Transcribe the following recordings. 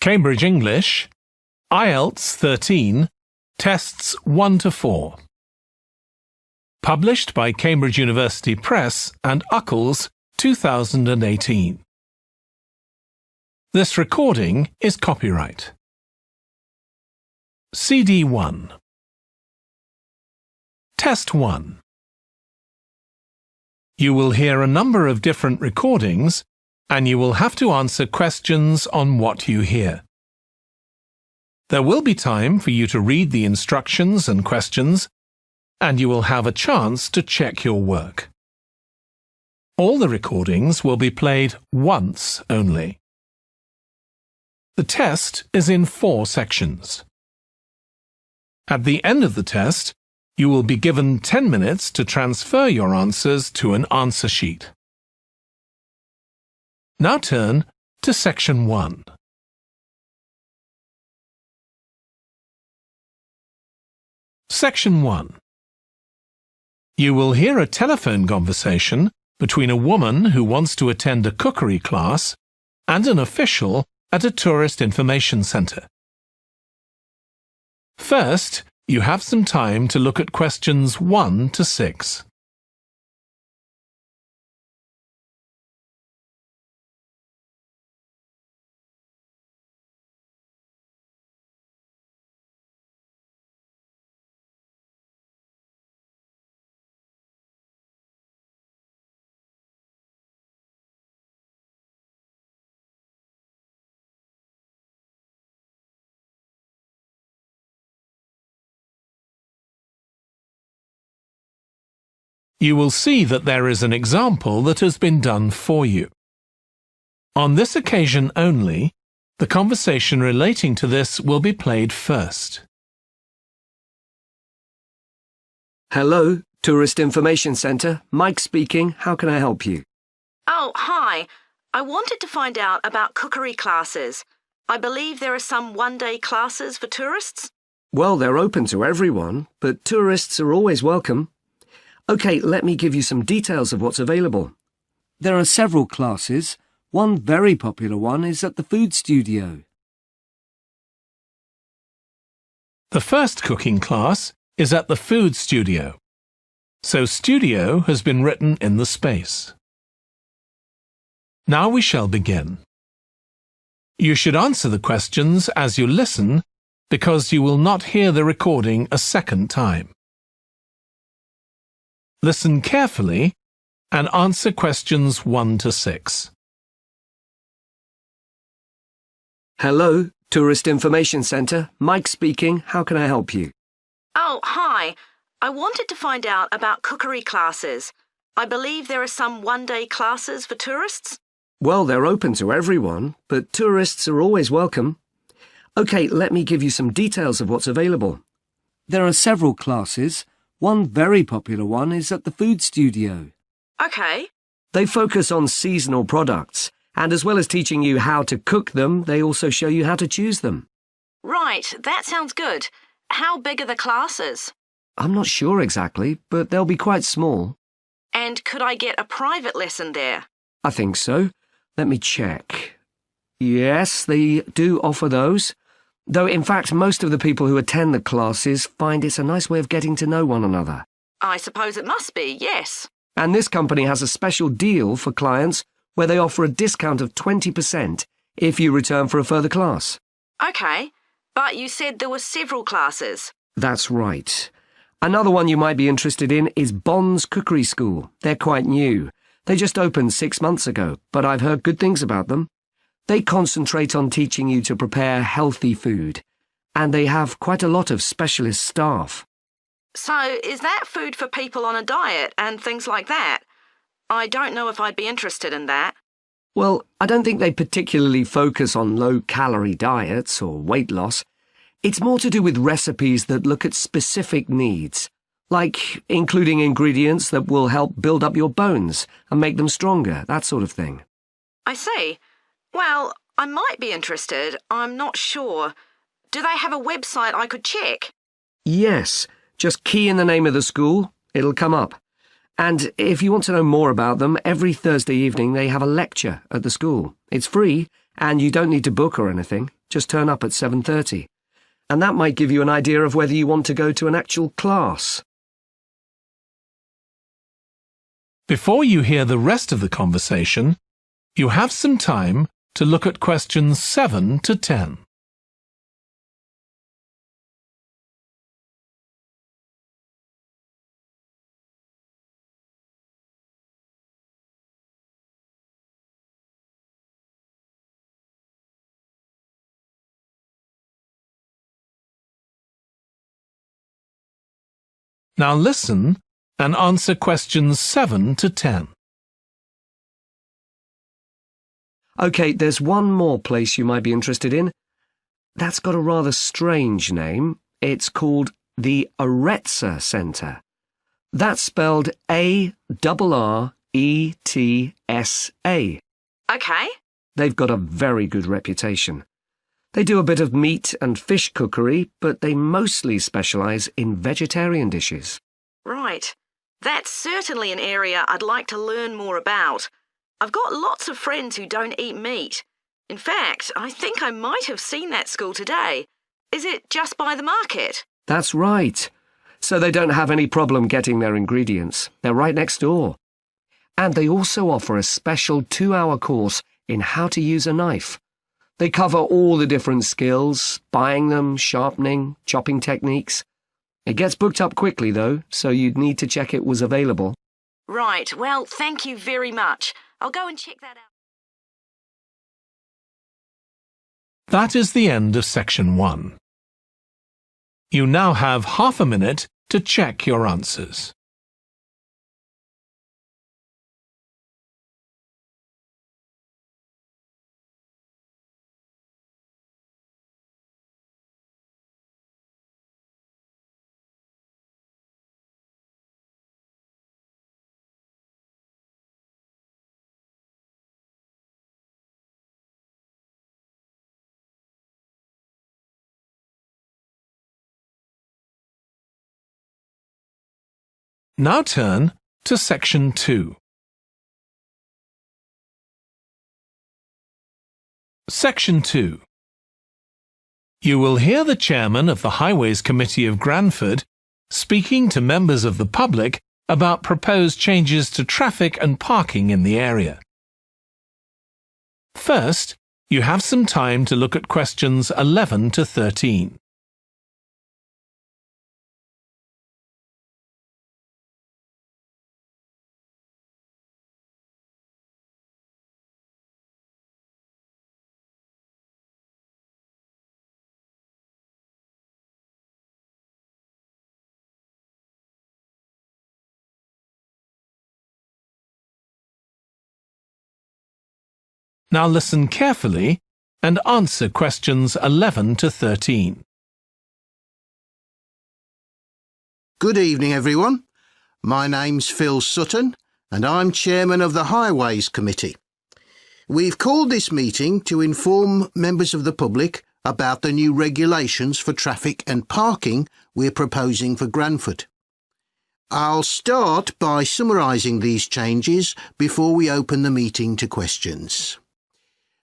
Cambridge English, IELTS 13, Tests 1 to 4. Published by Cambridge University Press and Uckles, 2018. This recording is copyright. CD 1. Test 1. You will hear a number of different recordings, and you will have to answer questions on what you hear. There will be time for you to read the instructions and questions, and you will have a chance to check your work. All the recordings will be played once only. The test is in 4 sections. At the end of the test, you will be given 10 minutes to transfer your answers to an answer sheet. Now turn to Section 1. Section 1. You will hear a telephone conversation between a woman who wants to attend a cookery class and an official at a tourist information centre. First, you have some time to look at questions 1 to 6. You will see that there is an example that has been done for you. On this occasion only, the conversation relating to this will be played first. Hello, Tourist Information Centre. Mike speaking. How can I help you? Oh, hi. I wanted to find out about cookery classes. I believe there are some one-day classes for tourists. Well, they're open to everyone, but tourists are always welcome. OK, let me give you some details of what's available. There are several classes. One very popular one is at the food studio. The first cooking class is at the food studio, so studio has been written in the space. Now we shall begin. You should answer the questions as you listen, because you will not hear the recording a second time. Listen carefully and answer questions 1 to 6. Hello, Tourist Information Centre. Mike speaking. How can I help you? Oh, hi. I wanted to find out about cookery classes. I believe there are some one-day classes for tourists. Well, they're open to everyone, but tourists are always welcome. OK, let me give you some details of what's available. There are several classes. One very popular one is at the food studio. OK. They focus on seasonal products, and as well as teaching you how to cook them, they also show you how to choose them. Right, that sounds good. How big are the classes? I'm not sure exactly, but they'll be quite small. And could I get a private lesson there? I think so. Let me check. Yes, they do offer those. Though, in fact, most of the people who attend the classes find it's a nice way of getting to know one another. I suppose it must be, yes. And this company has a special deal for clients where they offer a discount of 20% if you return for a further class. OK, but you said there were several classes. That's right. Another one you might be interested in is Bond's Cookery School. They're quite new. They just opened 6 months ago, but I've heard good things about them. They concentrate on teaching you to prepare healthy food, and they have quite a lot of specialist staff. So, is that food for people on a diet and things like that? I don't know if I'd be interested in that. Well, I don't think they particularly focus on low-calorie diets or weight loss. It's more to do with recipes that look at specific needs, like including ingredients that will help build up your bones and make them stronger, that sort of thing. I see. Well, I might be interested. I'm not sure. Do they have a website I could check? Yes, just key in the name of the school. It'll come up. And if you want to know more about them, every Thursday evening they have a lecture at the school. It's free, and you don't need to book or anything. Just turn up at 7:30. And that might give you an idea of whether you want to go to an actual class. Before you hear the rest of the conversation, you have some time to look at questions 7 to 10. Now listen and answer questions 7 to 10. OK, there's one more place you might be interested in. That's got a rather strange name. It's called the Aretsa Centre. That's spelled A-R-R-E-T-S-A. OK. They've got a very good reputation. They do a bit of meat and fish cookery, but they mostly specialise in vegetarian dishes. Right. That's certainly an area I'd like to learn more about. I've got lots of friends who don't eat meat. In fact, I think I might have seen that school today. Is it just by the market? That's right. So they don't have any problem getting their ingredients. They're right next door. And they also offer a special 2-hour course in how to use a knife. They cover all the different skills, buying them, sharpening, chopping techniques. It gets booked up quickly, though, so you'd need to check it was available. Right, well, thank you very much. I'll go and check that out. That is the end of section 1. You now have half a minute to check your answers. Now turn to section 2. Section 2. You will hear the chairman of the Highways Committee of Granford speaking to members of the public about proposed changes to traffic and parking in the area. First, you have some time to look at questions 11 to 13. Now listen carefully and answer questions 11 to 13. Good evening, everyone. My name's Phil Sutton, and I'm chairman of the Highways Committee. We've called this meeting to inform members of the public about the new regulations for traffic and parking we're proposing for Granford. I'll start by summarising these changes before we open the meeting to questions.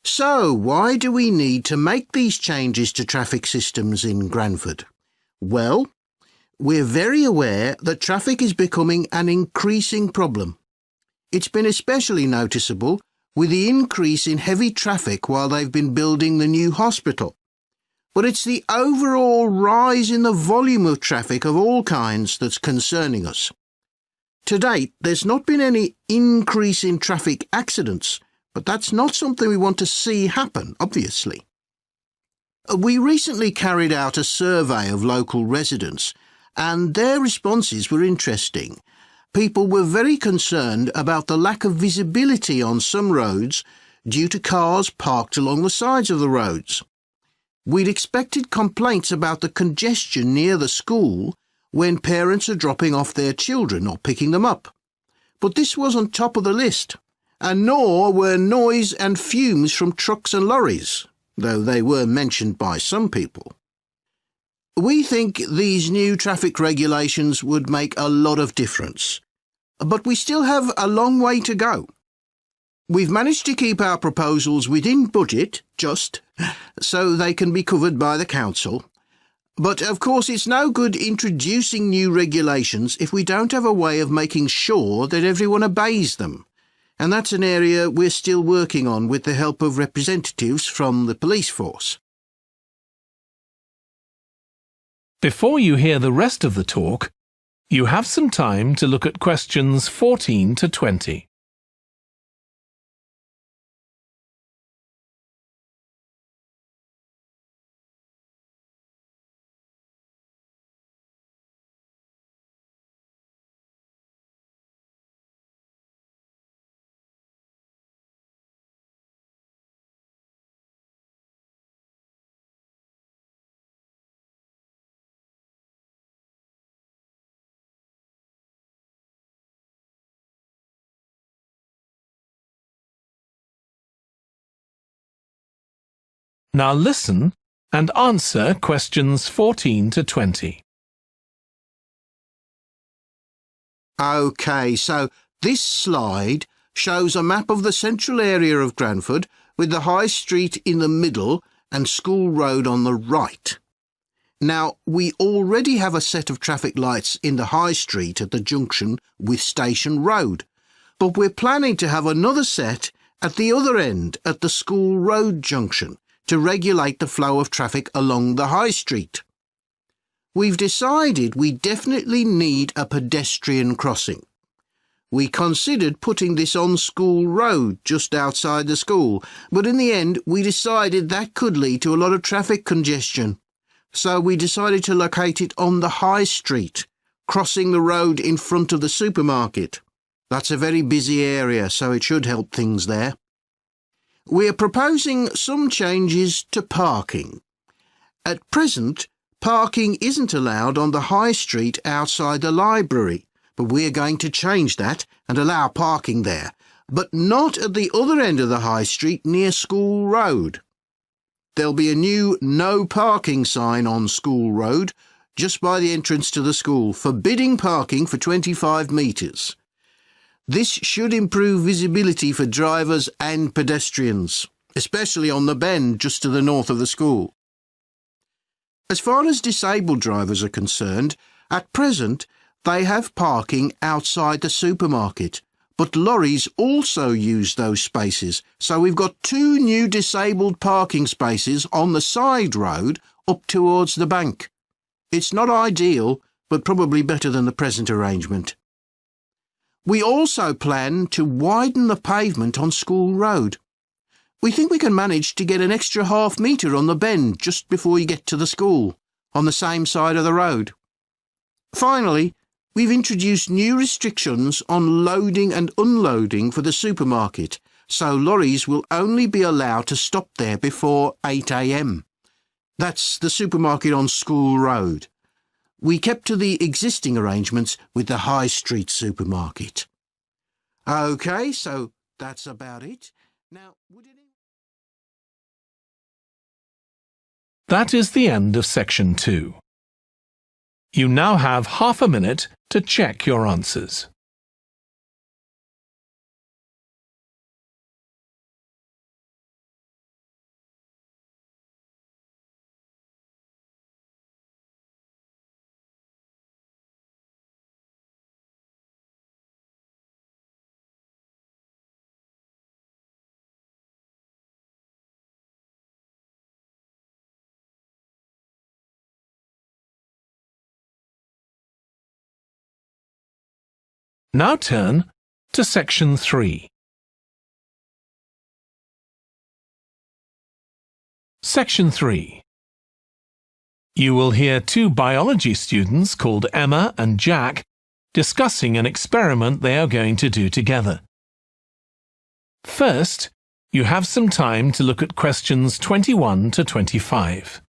So, why do we need to make these changes to traffic systems in Granford? Well, we're very aware that traffic is becoming an increasing problem. It's been especially noticeable with the increase in heavy traffic while they've been building the new hospital. But it's the overall rise in the volume of traffic of all kinds that's concerning us. To date, there's not been any increase in traffic accidents, but that's not something we want to see happen, obviously. We recently carried out a survey of local residents, and their responses were interesting. People were very concerned about the lack of visibility on some roads due to cars parked along the sides of the roads. We'd expected complaints about the congestion near the school when parents are dropping off their children or picking them up. But this wasn't top of the list, and nor were noise and fumes from trucks and lorries, though they were mentioned by some people. We think these new traffic regulations would make a lot of difference. but we still have a long way to go. We've managed to keep our proposals within budget, so they can be covered by the Council. But of course it's no good introducing new regulations if we don't have a way of making sure that everyone obeys them. And that's an area we're still working on with the help of representatives from the police force. Before you hear the rest of the talk, you have some time to look at questions 14 to 20. Now listen and answer questions 14 to 20. OK, so this slide shows a map of the central area of Granford with the High Street in the middle and School Road on the right. Now, we already have a set of traffic lights in the High Street at the junction with Station Road, but we're planning to have another set at the other end at the School Road junction to regulate the flow of traffic along the High Street. We've decided we definitely need a pedestrian crossing. We considered putting this on School Road just outside the school, but in the end we decided that could lead to a lot of traffic congestion. So we decided to locate it on the High Street, crossing the road in front of the supermarket. That's a very busy area, so it should help things there. We're proposing some changes to parking. At present, parking isn't allowed on the High Street outside the library, but we're going to change that and allow parking there, but not at the other end of the High Street near School Road. There'll be a new no parking sign on School Road just by the entrance to the school, forbidding parking for 25 metres. This should improve visibility for drivers and pedestrians, especially on the bend just to the north of the school. As far as disabled drivers are concerned, at present they have parking outside the supermarket, but lorries also use those spaces, so we've got 2 new disabled parking spaces on the side road up towards the bank. It's not ideal, but probably better than the present arrangement. We also plan to widen the pavement on School Road. We think we can manage to get an extra half metre on the bend just before you get to the school, on the same side of the road. Finally, we've introduced new restrictions on loading and unloading for the supermarket, so lorries will only be allowed to stop there before 8 a.m. That's the supermarket on School Road. We kept to the existing arrangements with the High Street supermarket. OK, so that's about it. Now, That is the end of section 2. You now have half a minute to check your answers. Now turn to section 3. Section 3. You will hear 2 biology students called Emma and Jack discussing an experiment they are going to do together. First, you have some time to look at questions 21 to 25.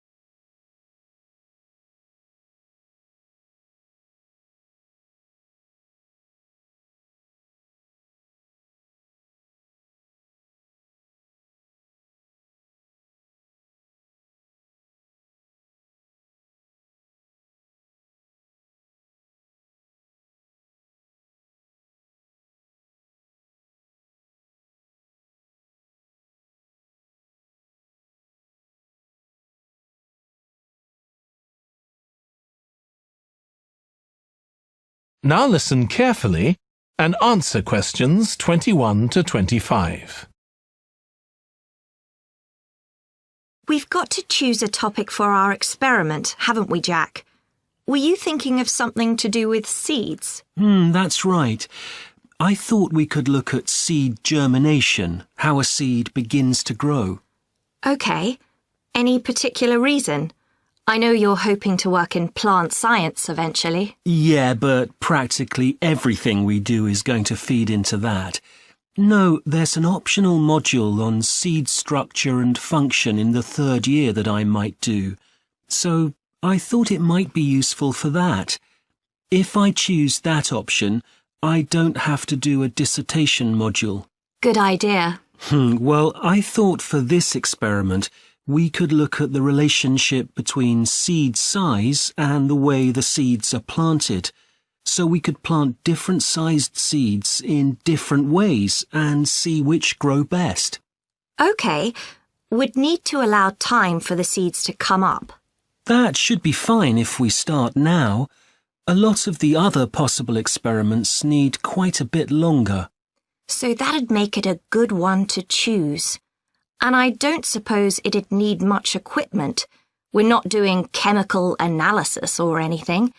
Now listen carefully and answer questions 21 to 25. We've got to choose a topic for our experiment, haven't we, Jack? Were you thinking of something to do with seeds? That's right. I thought we could look at seed germination, how a seed begins to grow. OK. Any particular reason? I know you're hoping to work in plant science eventually. Yeah, but practically everything we do is going to feed into that. No, there's an optional module on seed structure and function in the third year that I might do. So I thought it might be useful for that. If I choose that option, I don't have to do a dissertation module. Good idea. Well, I thought for this experiment, we could look at the relationship between seed size and the way the seeds are planted. So we could plant different sized seeds in different ways and see which grow best. OK. We'd need to allow time for the seeds to come up. That should be fine if we start now. A lot of the other possible experiments need quite a bit longer. So that'd make it a good one to choose. And I don't suppose it'd need much equipment. We're not doing chemical analysis or anything.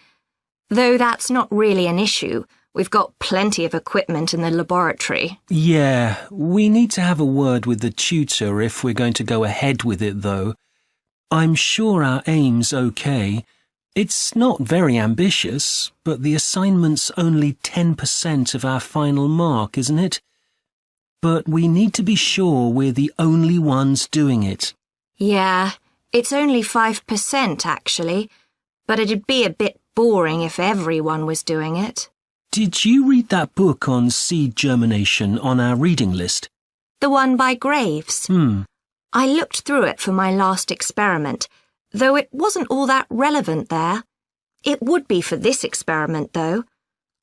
Though that's not really an issue. We've got plenty of equipment in the laboratory. Yeah, we need to have a word with the tutor if we're going to go ahead with it, though. I'm sure our aim's okay. It's not very ambitious, but the assignment's only 10% of our final mark, isn't it? But we need to be sure we're the only ones doing it. Yeah, it's only 5% actually, but it'd be a bit boring if everyone was doing it. Did you read that book on seed germination on our reading list? The one by Graves? I looked through it for my last experiment, though it wasn't all that relevant there. It would be for this experiment, though.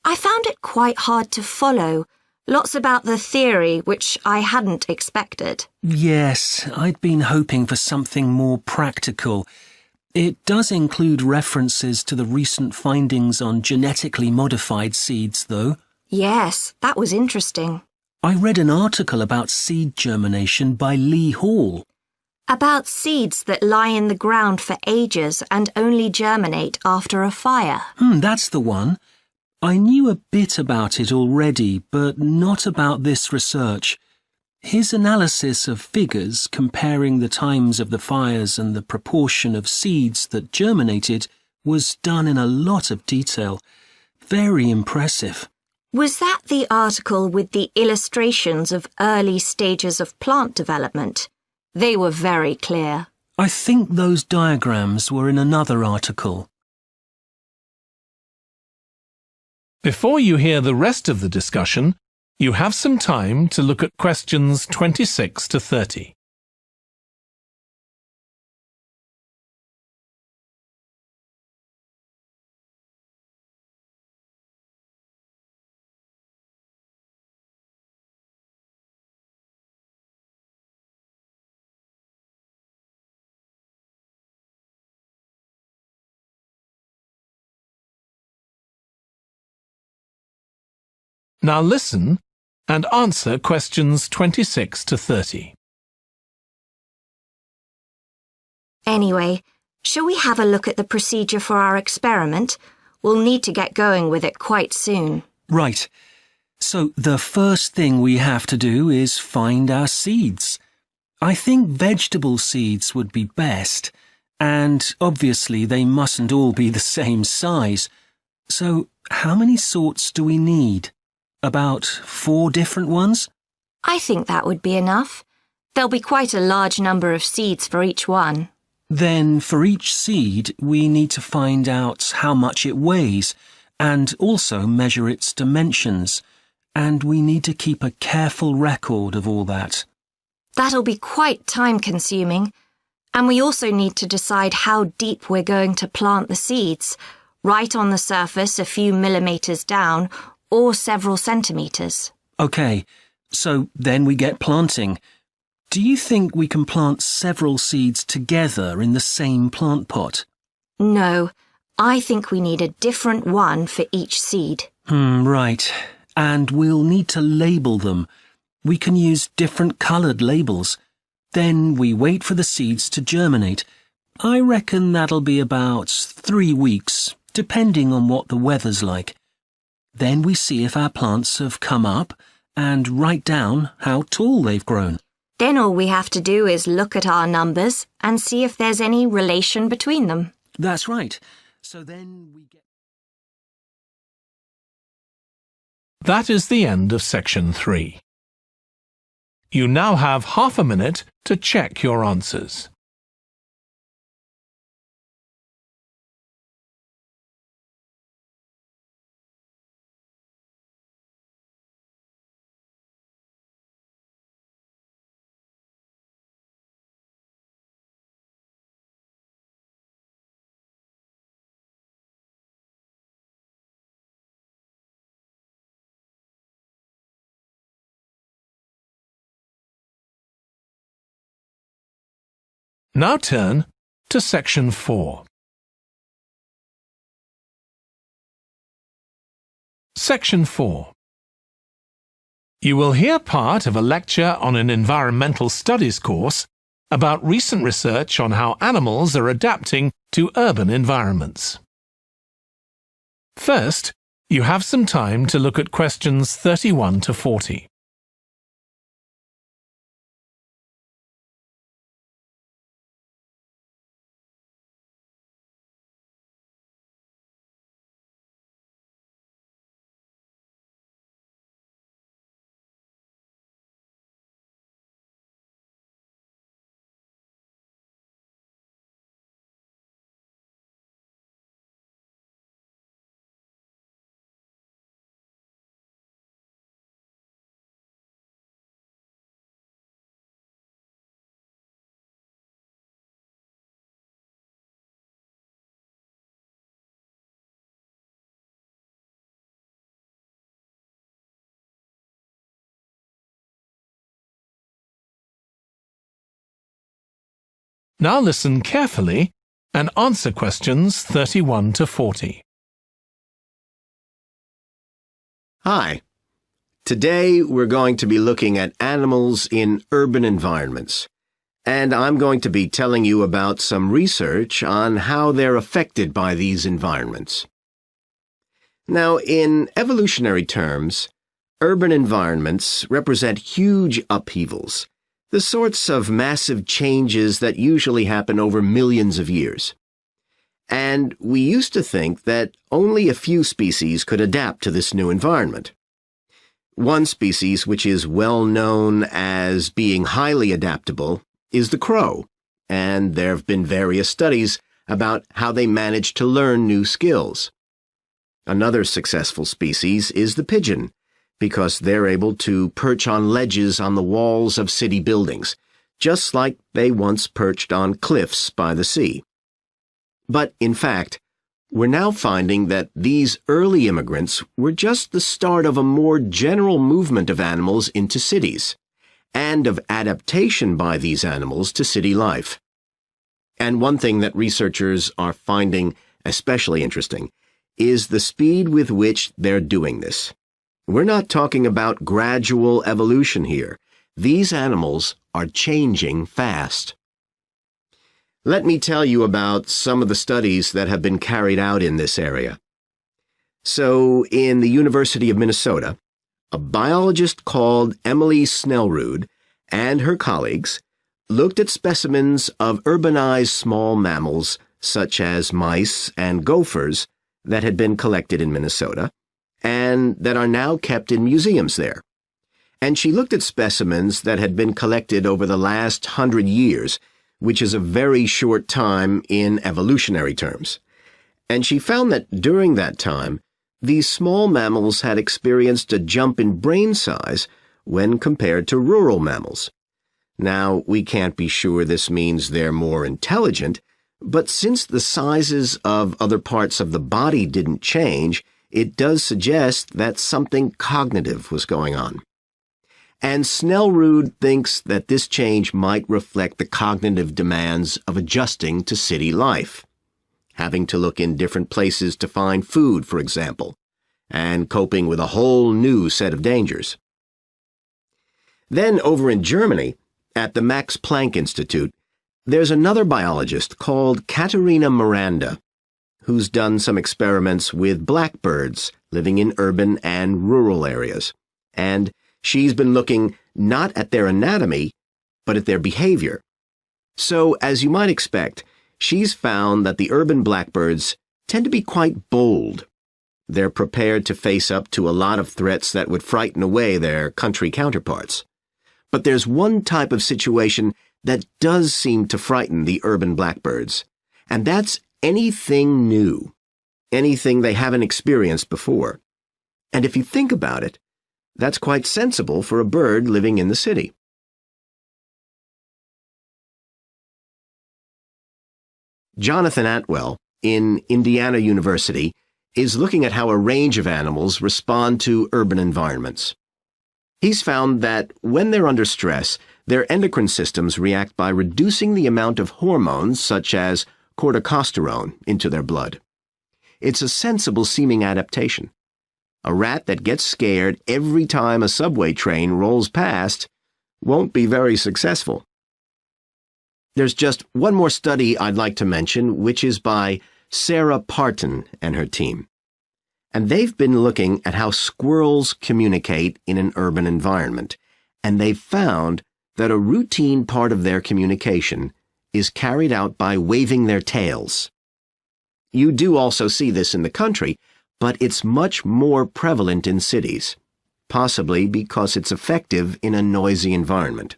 I found it quite hard to follow. Lots about the theory, which I hadn't expected. Yes, I'd been hoping for something more practical. It does include references to the recent findings on genetically modified seeds, though. Yes, that was interesting. I read an article about seed germination by Lee Hall. About seeds that lie in the ground for ages and only germinate after a fire. That's the one. I knew a bit about it already, but not about this research. His analysis of figures comparing the times of the fires and the proportion of seeds that germinated was done in a lot of detail. Very impressive. Was that the article with the illustrations of early stages of plant development? They were very clear. I think those diagrams were in another article. Before you hear the rest of the discussion, you have some time to look at questions 26 to 30. Now listen and answer questions 26 to 30. Anyway, shall we have a look at the procedure for our experiment? We'll need to get going with it quite soon. Right. So the first thing we have to do is find our seeds. I think vegetable seeds would be best, and obviously they mustn't all be the same size. So how many sorts do we need? About 4 different ones? I think that would be enough. There'll be quite a large number of seeds for each one. Then for each seed, we need to find out how much it weighs and also measure its dimensions. And we need to keep a careful record of all that. That'll be quite time-consuming. And we also need to decide how deep we're going to plant the seeds, right on the surface a few millimetres down, or several centimetres. OK, so then we get planting. Do you think we can plant several seeds together in the same plant pot? No, I think we need a different one for each seed. Right. And we'll need to label them. We can use different coloured labels. Then we wait for the seeds to germinate. I reckon that'll be about 3 weeks, depending on what the weather's like. Then we see if our plants have come up and write down how tall they've grown. Then all we have to do is look at our numbers and see if there's any relation between them. That's right. So then we get... That is the end of section 3. You now have half a minute to check your answers. Now turn to section 4. Section 4. You will hear part of a lecture on an environmental studies course about recent research on how animals are adapting to urban environments. First, you have some time to look at questions 31 to 40. Now listen carefully and answer questions 31 to 40. Hi. Today we're going to be looking at animals in urban environments, and I'm going to be telling you about some research on how they're affected by these environments. Now, in evolutionary terms, urban environments represent huge upheavals, the sorts of massive changes that usually happen over millions of years. And we used to think that only a few species could adapt to this new environment. One species which is well known as being highly adaptable is the crow, and there have been various studies about how they manage to learn new skills. Another successful species is the pigeon, because they're able to perch on ledges on the walls of city buildings, just like they once perched on cliffs by the sea. But, in fact, we're now finding that these early immigrants were just the start of a more general movement of animals into cities, and of adaptation by these animals to city life. And one thing that researchers are finding especially interesting is the speed with which they're doing this. We're not talking about gradual evolution here. These animals are changing fast. Let me tell you about some of the studies that have been carried out in this area. So, in the University of Minnesota, a biologist called Emily Snellrud and her colleagues looked at specimens of urbanized small mammals such as mice and gophers that had been collected in Minnesota and that are now kept in museums there. And she looked at specimens that had been collected over the last 100 years, which is a very short time in evolutionary terms. And she found that during that time, these small mammals had experienced a jump in brain size when compared to rural mammals. Now, we can't be sure this means they're more intelligent, but since the sizes of other parts of the body didn't change, it does suggest that something cognitive was going on. And Snellrud thinks that this change might reflect the cognitive demands of adjusting to city life. having to look in different places to find food, for example, and coping with a whole new set of dangers. Then over in Germany, at the Max Planck Institute, there's another biologist called Katharina Miranda, who's done some experiments with blackbirds living in urban and rural areas. And she's been looking not at their anatomy, but at their behavior. So, as you might expect, she's found that the urban blackbirds tend to be quite bold. They're prepared to face up to a lot of threats that would frighten away their country counterparts. But there's one type of situation that does seem to frighten the urban blackbirds, and that's anything new, anything they haven't experienced before. And if you think about it, that's quite sensible for a bird living in the city. Jonathan Atwell, in Indiana University, is looking at how a range of animals respond to urban environments. He's found that when they're under stress, their endocrine systems react by reducing the amount of hormones such as corticosterone into their blood. It's a sensible-seeming adaptation. A rat that gets scared every time a subway train rolls past won't be very successful. There's just one more study I'd like to mention, which is by Sarah Parton and her team. And they've been looking at how squirrels communicate in an urban environment, and they've found that a routine part of their communication is carried out by waving their tails. You do also see this in the country, but it's much more prevalent in cities, possibly because it's effective in a noisy environment.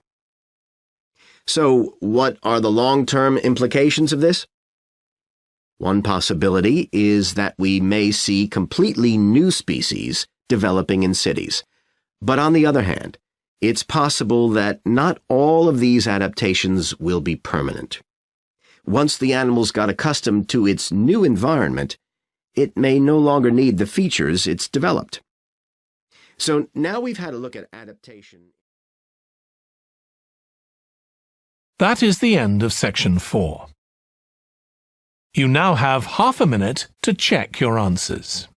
So, what are the long-term implications of this? One possibility is that we may see completely new species developing in cities. But on the other hand, it's possible that not all of these adaptations will be permanent. Once the animal's got accustomed to its new environment, it may no longer need the features it's developed. So now we've had a look at adaptation. That is the end of section 4. You now have half a minute to check your answers.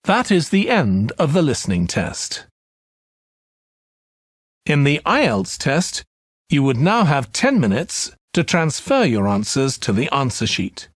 That is the end of the listening test. In the IELTS test, you would now have 10 minutes to transfer your answers to the answer sheet.